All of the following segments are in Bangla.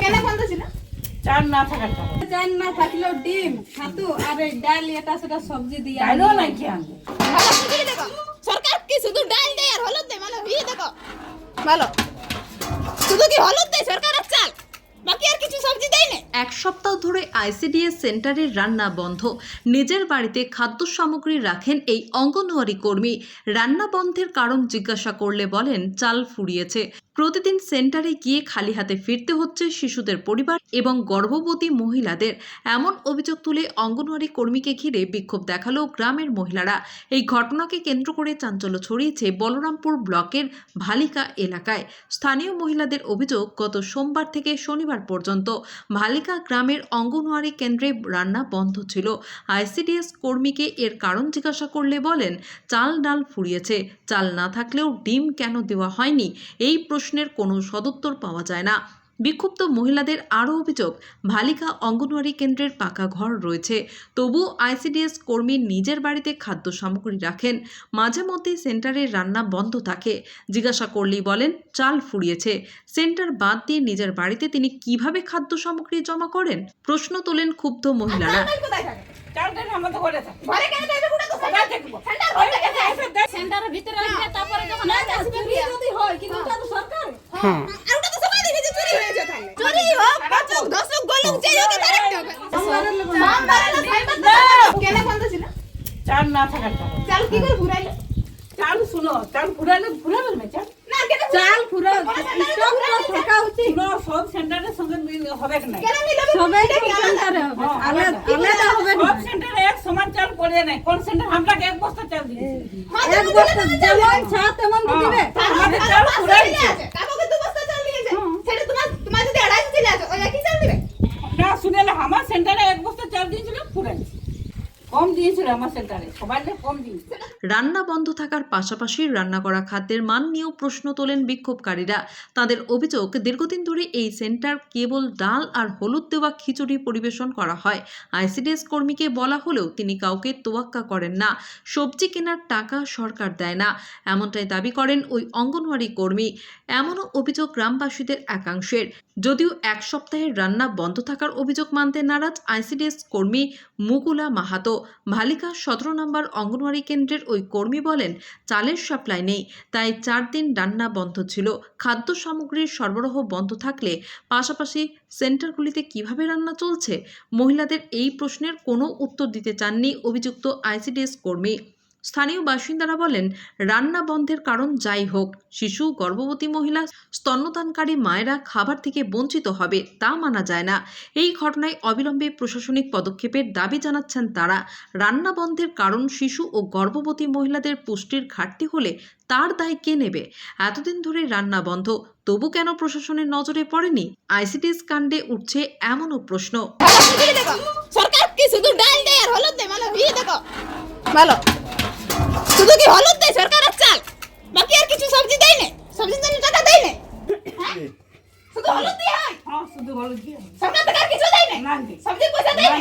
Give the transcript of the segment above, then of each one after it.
কেন বন্ধ ছিল? চাল না থাকার কারণে। চাল না থাকলেও ডিম ছাতু আর এই ডাল এটা সেটা সবজি দিয়ে ডালও নাই কি আনবে? ভালো করে দেখো সরকার কি শুধু ডাল দেয় আর হলুদ দেয়, ভালো ভিড়ে দেখো ভালো শুধু কি হলুদ দেয় সরকার আর চাল, বাকি আর কিছু সবজি দেয় না। এক সপ্তাহ ধরে আইসিডিএস সেন্টারের রান্না বন্ধ। নিজের বাড়িতে খাদ্য সামগ্রী রাখেন এই অঙ্গনওয়াড়ি কর্মী। রান্না বন্ধের কারণ জিজ্ঞাসা করলে বলেন চাল ফুরিয়েছে। প্রতিদিন সেন্টারে গিয়ে খালি হাতে ফিরতে হচ্ছে শিশুদের পরিবার এবং গর্ভবতী মহিলাদের। এমন অভিযোগ তুলে অঙ্গনওয়াড়ি কর্মীকে ঘিরে বিক্ষোভ দেখালো গ্রামের মহিলারা। এই ঘটনাকে কেন্দ্র করে চাঞ্চল্য ছড়িয়েছে বলরামপুর ব্লকের ভালিকা এলাকায়। স্থানীয় মহিলাদের অভিযোগ, গত সোমবার থেকে শনিবার পর্যন্ত ভালিকা গ্রামের অঙ্গনওয়াড়ি কেন্দ্রে রান্না বন্ধ ছিল। আইসিডিএস কর্মীকে এর কারণ জিজ্ঞাসা করলে বলেন চাল ডাল ফুরিয়েছে। চাল না থাকলেও ডিম কেন দেওয়া হয়নি, এই প্রশ্নের কোনো সদুত্তর পাওয়া যায় না। বিক্ষুব্ধ মহিলাদের আরও অভিযোগ, ভালিকা অঙ্গনওয়াড়ি কেন্দ্রের পাকা ঘর রয়েছে, তবু আইসিডিএস কর্মী নিজের বাড়িতে খাদ্য সামগ্রী রাখেন। মাঝে মধ্যে সেন্টারের রান্না বন্ধ থাকে। জিজ্ঞাসা করলেই বলেন চাল ফুরিয়েছে। সেন্টার বাদ দিয়ে নিজের বাড়িতে তিনি কিভাবে খাদ্য সামগ্রী জমা করেন, প্রশ্ন তোলেন ক্ষুব্ধ মহিলারা। চালটা আমাদের ঘরে থাকে। ঘরে কেন দেবে ওটা তো কোথায় থাকবো? সেন্টার ঘরে থাকে। সেন্টারের ভিতরে আসবে তারপরে যখন আসবে যদি হয় কিন্তু এটা তো সরকার। আর ওটা তো সবাই দেখে যে চুরি হয়েছে তাহলে। চুরি হোক পাঁচক দশক গলুক যে হোক তার একটা হবে। কেন বন্ধ ছিল? চাল না থাকার কারণে। চাল কি করে ফুরাইলো? চাল শুনো, চাল ফুরাবে না চাল। না কেন চাল ফুরাও স্টক থাকা উচিত। শুনো, সব সেন্টারের সঙ্গে মিল হবে না। কেন মিলাবে? সবাই সেন্টারে হবে, আলাদা হবে না। সব সেন্টারে এক সমান চাল পড়ে নাই। কোন সেন্টার আমরাকে এক বস্তা চাল দিয়েছে? এক বস্তা যেমন ছাত তেমন তো দিবে। আমাদের চাল ফুরাইছে। কাকুকে দু বস্তা চাল দিয়েছে। সেটা তোমার যদি 250 চলে আসে ওই একই চাল দিবে। না শুনে না, আমার সেন্টারে এক বস্তা চাল দিয়েছিল, ফুরাইছে। কম দিয়েছিল আমার সেন্টারে, সবাই কম দিয়েছিল। রান্না বন্ধ থাকার পাশাপাশি রান্না করা খাদ্যের মান নিয়েও প্রশ্ন তোলেন বিক্ষোভকারীরা। তাদের অভিযোগ, দীর্ঘদিন ধরে এই সেন্টার কেবল ডাল আর হলুদ দেওয়া খিচুড়ি পরিবেশন করা হয়। আইসিডিএস কর্মীকে বলা হলেও তিনি কাউকে তোয়াক্কা করেন না। সবজি কেনার টাকা সরকার দেয় না, এমনটাই দাবি করেন ওই অঙ্গনওয়াড়ি কর্মী। এমনও অভিযোগ গ্রামবাসীদের একাংশের। যদিও এক সপ্তাহের রান্না বন্ধ থাকার অভিযোগ মানতে নারাজ আইসিডিএস কর্মী মুকুলা মাহাতো। ভালিকা 17 নম্বর অঙ্গনওয়াড়ি কেন্দ্রের ওই কর্মী বলেন চালের সাপ্লাই নেই, তাই 4 দিন রান্না বন্ধ ছিল। খাদ্য সামগ্রীর সরবরাহ বন্ধ থাকলে পাশাপাশি সেন্টারগুলিতে কিভাবে রান্না চলছে? মহিলাদের এই প্রশ্নের কোনো উত্তর দিতে চাননি অভিযুক্ত আইসিডিএস কর্মী। স্থানীয় বাসিন্দারা বলেন রান্না বন্ধের কারণ যাই হোক, শিশু, গর্ভবতী মহিলা, স্তন্যদানকারী মায়েরা খাবার থেকে বঞ্চিত হবে তা মানা যায় না। এই ঘটনায় অবিলম্বে প্রশাসনিক পদক্ষেপের দাবি জানাচ্ছেন তারা। রান্না বন্ধের কারণ শিশু ও গর্ভবতী মহিলাদের পুষ্টির ঘাটতি হলে তার দায় কে নেবে? এতদিন ধরে রান্না বন্ধ, তবু কেন প্রশাসনের নজরে পড়েনি? আইসিডিএস কাণ্ডে উঠছে এমনও প্রশ্ন। ভালো করে দেখো সরকার কি শুধু ডাল দেয় আর হলুদ দেয়, ভালো ভিড়ে দেখো ভালো শুধু কি হলুদ দেয় সরকার আর চাল, বাকি আর কিছু সবজি দেয় না। সবজির জন্য টাকা দেয় না। শুধু হলুদ দিয়ে হয়? হ্যাঁ, শুধু হলুদ দিয়ে। সরকার থেকে আর কিছু দেয় না। না দেয়। সবজি পয়সা দেয় না।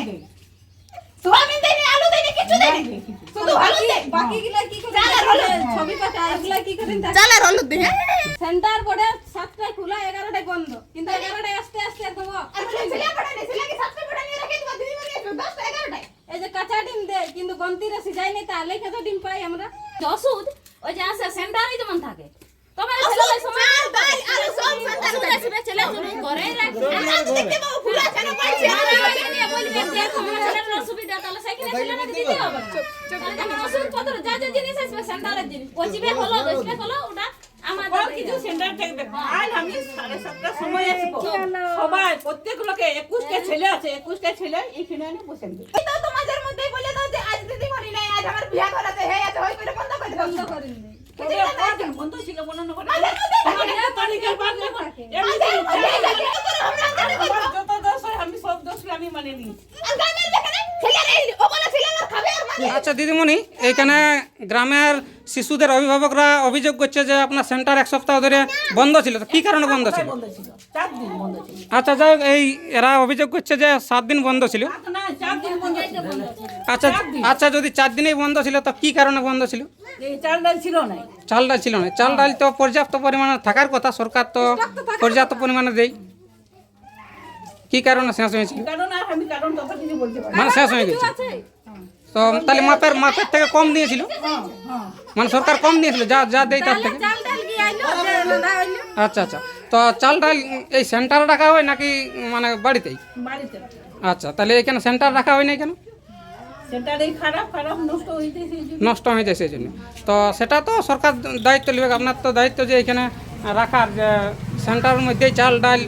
সোয়াবিন দেয় না, আলু দেয় না, কিছু দেয় না। শুধু হলুদ দেয়। বাকি গুলা কি করে? চাল আর হলুদ। ছবি পাতা এগুলা কি করে? চাল আর হলুদ দেয়। সেন্টার বোর্ডে 7টায় খোলা 11টায় বন্ধ, কিন্তু 11টায় আসতে আসতে একদম আর বলে ছেলে পড়া নেই, ছেলেকে 7টা পড়া নিয়ে রাখে তোমার দিদি মনে আছে 10টা 11টায়। এই যে কাঁচা ডিম দেয় কিন্তু গন্তির এসে যায় না, তাহলে কত ডিম পাই আমরা? ওষুধ ওই যে আসে সেন্টারই যেমন থাকে তোমার চাল, ডাল, আলু সব সেন্টারে দেয়। ছেলে ছেলে ঘরে রাখবে আর তো দেখতে পাবো ফুলা কেন পাইছে? বলবে দেখো আমার ছেলের অসুবিধা, তাহলে সেখানে ছেলেকে দিতে হবে। তাহলে যেমন ওষুধপত্র যা যা জিনিস আসবে সেন্টারের জিনিস, ওইসবে হলো ওটা আমাদের সব কিছু সেন্টার থাকবে। আজ আমি 7:30টার সময় আসবো। সবাই প্রত্যেক লোকে 21টা ছেলে আছে, 21টা ছেলে এখানে এনে বসে নেবে। এই তো তোমাদের মধ্যে বলে দাও যে আজ দিদি মরি নাই, আজ আমার বিয়া করাতে হে আছে, ওই করে বন্ধ করে দাও। বন্ধ করেন নাই। তবে কদিন বন্ধ ছিল মনে না করে। মাঝে মধ্যে আমার একটা তারিখের বাদ যখন এমনি আমার যত দোষ হয় আমি সব দোষ আমি মানে নিয়েছি। আর গামের দেখেন ছেলে এই ওগুলা ছেলে আর খাবে আর মানে আচ্ছা দিদিমণি, এইখানে গ্রামের শিশুদের অভিভাবকরা অভিযোগ করছে যে আপনার সেন্টার এক সপ্তাহ ধরে বন্ধ ছিল, তো কি কারণে বন্ধ ছিল? বন্ধ ছিল 4 দিন বন্ধ ছিল। আচ্ছা যাই হোক, এই এরা অভিযোগ করছে যে 7 দিন বন্ধ ছিল। না 4 দিন বন্ধ ছিল। আচ্ছা আচ্ছা, যদি 4 দিনেই বন্ধ ছিল তো কি কারণে বন্ধ ছিল? এই চাল ডাল ছিল না। চাল ডাল ছিল না। চাল ডাল তো পর্যাপ্ত পরিমাণে থাকার কথা, সরকার তো পর্যাপ্ত পরিমাণে দেয়। কি কারণে শেষ হয়েছিল? কারণ আর আমি কারণ তত কিছু বলতে পারি মানে শেষ হয়ে গেছে। তো তাহলে মাপের থেকে কম দিয়েছিল, মানে সরকার কম দিয়েছিল যা যা দেয় তার থেকে। চাল ডাল কি আইলো যে রান্না হইলো? আচ্ছা আচ্ছা, তো চাল ডাল এই সেন্টারে রাখা হয় নাকি মানে বাড়িতেই? বাড়িতে আচ্ছা, তাহলে এখানে সেন্টার রাখা হয় না কেন? সেটারই খারাপ নষ্ট হইতেছে নষ্ট হয়ে যায় সেই জন্য। তো সেটা তো সরকার দায়িত্ব নেবে, আপনার তো দায়িত্ব যে এখানে রাখার, যে সেন্টারের মধ্যে চাল ডাল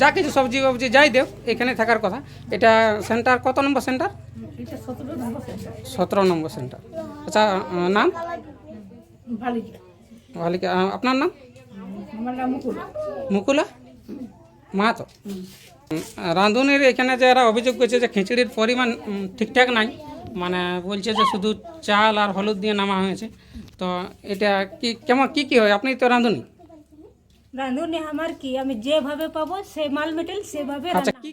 যা কিছু সবজি ফবজি যাই দেও এখানে থাকার কথা। এটা সেন্টার কত নম্বর সেন্টার? এটা 17 নম্বর সেন্টার 17 নম্বর সেন্টার। আচ্ছা, নাম? ভালো ভালিকা। আপনার নাম? আমার নাম মুকুল মুকুলা মাহাতো। রাঁধুনির এখানে যারা অভিযোগ করছে যে খিচুড়ির পরিমাণ ঠিকঠাক নাই, মানে বলছে যে শুধু চাল আর হলুদ দিয়ে নামা হয়েছে। তো এটা কি কেমন কি হয়? আপনি তো রাঁধুনি। রাঁধুনি আমার কি, আমি যেভাবে পাবো সে মাল মেটেল সেভাবে আচ্ছা, কি